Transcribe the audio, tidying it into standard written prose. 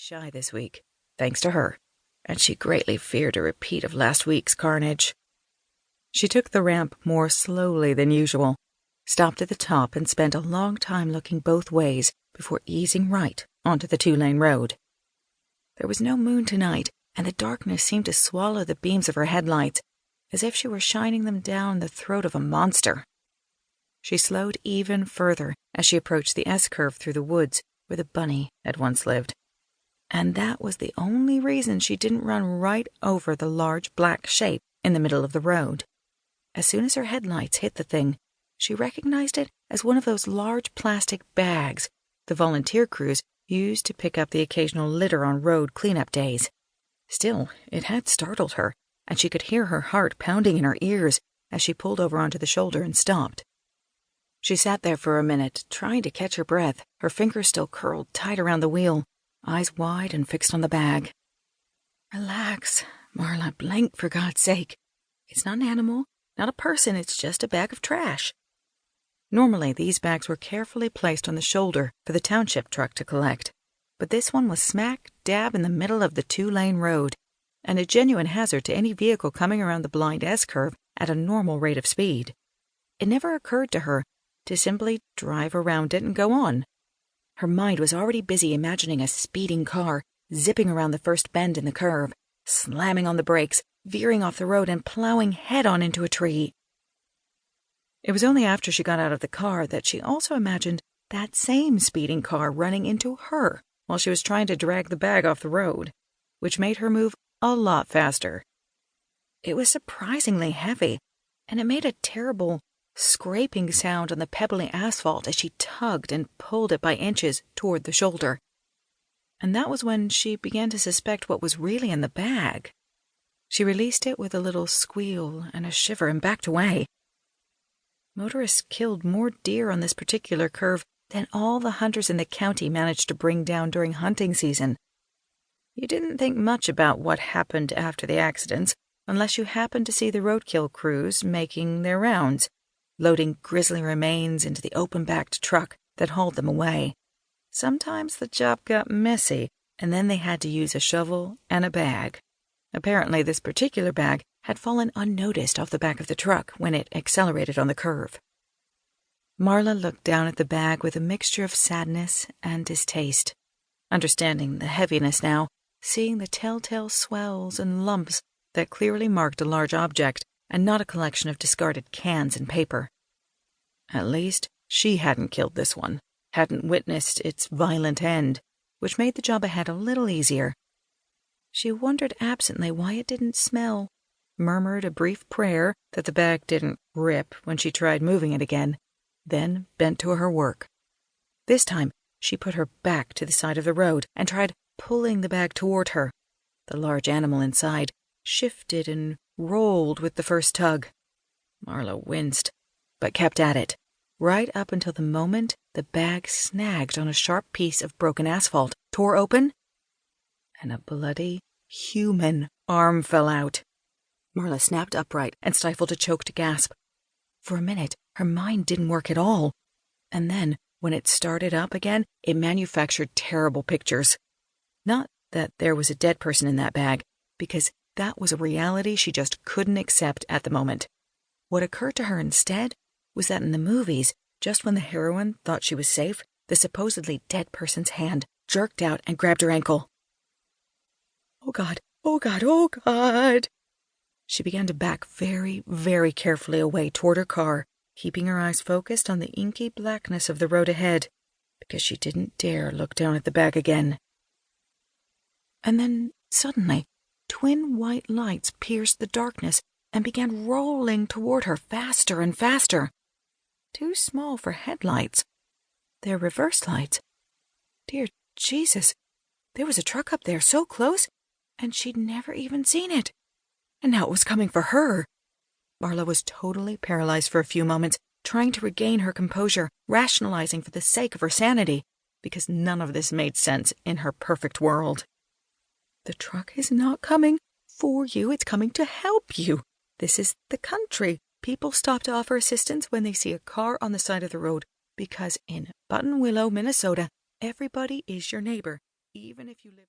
shy this week, thanks to her, and she greatly feared a repeat of last week's carnage. She took the ramp more slowly than usual, stopped at the top, and spent a long time looking both ways before easing right onto the 2-lane road. There was no moon tonight, and the darkness seemed to swallow the beams of her headlights, as if she were shining them down the throat of a monster. She slowed even further as she approached the S-curve through the woods where the bunny had once lived. And that was the only reason she didn't run right over the large black shape in the middle of the road. As soon as her headlights hit the thing, she recognized it as one of those large plastic bags the volunteer crews used to pick up the occasional litter on road cleanup days. Still, it had startled her, and she could hear her heart pounding in her ears as she pulled over onto the shoulder and stopped. She sat there for a minute, trying to catch her breath, her fingers still curled tight around the wheel, eyes wide and fixed on the bag. Relax, Marla, blink for God's sake. It's not an animal, not a person, it's just a bag of trash. Normally, these bags were carefully placed on the shoulder for the township truck to collect, but this one was smack dab in the middle of the 2-lane road, and a genuine hazard to any vehicle coming around the blind S-curve at a normal rate of speed. It never occurred to her to simply drive around it and go on. Her mind was already busy imagining a speeding car zipping around the first bend in the curve, slamming on the brakes, veering off the road, and plowing head-on into a tree. It was only after she got out of the car that she also imagined that same speeding car running into her while she was trying to drag the bag off the road, which made her move a lot faster. It was surprisingly heavy, and it made a terrible scraping sound on the pebbly asphalt as she tugged and pulled it by inches toward the shoulder. And that was when she began to suspect what was really in the bag. She released it with a little squeal and a shiver and backed away. Motorists killed more deer on this particular curve than all the hunters in the county managed to bring down during hunting season. You didn't think much about what happened after the accidents unless you happened to see the roadkill crews making their rounds, loading grisly remains into the open-backed truck that hauled them away. Sometimes the job got messy, and then they had to use a shovel and a bag. Apparently, this particular bag had fallen unnoticed off the back of the truck when it accelerated on the curve. Marla looked down at the bag with a mixture of sadness and distaste, understanding the heaviness now, seeing the telltale swells and lumps that clearly marked a large object and not a collection of discarded cans and paper. At least, she hadn't killed this one, hadn't witnessed its violent end, which made the job ahead a little easier. She wondered absently why it didn't smell, murmured a brief prayer that the bag didn't rip when she tried moving it again, then bent to her work. This time, she put her back to the side of the road and tried pulling the bag toward her. The large animal inside shifted and rolled with the first tug. Marla winced, but kept at it, right up until the moment the bag snagged on a sharp piece of broken asphalt, tore open, and a bloody, human arm fell out. Marla snapped upright and stifled a choked gasp. For a minute, her mind didn't work at all, and then, when it started up again, it manufactured terrible pictures. Not that there was a dead person in that bag, because that was a reality she just couldn't accept at the moment. What occurred to her instead was that in the movies, just when the heroine thought she was safe, the supposedly dead person's hand jerked out and grabbed her ankle. Oh God, oh God, oh God! She began to back very, very carefully away toward her car, keeping her eyes focused on the inky blackness of the road ahead, because she didn't dare look down at the bag again. And then, suddenly, twin white lights pierced the darkness and began rolling toward her faster and faster. Too small for headlights. They're reverse lights. Dear Jesus, there was a truck up there so close, and she'd never even seen it. And now it was coming for her. Marla was totally paralyzed for a few moments, trying to regain her composure, rationalizing for the sake of her sanity, because none of this made sense in her perfect world. The truck is not coming for you, it's coming to help you. This is the country. People stop to offer assistance when they see a car on the side of the road, because in Buttonwillow, Minnesota, everybody is your neighbor, even if you live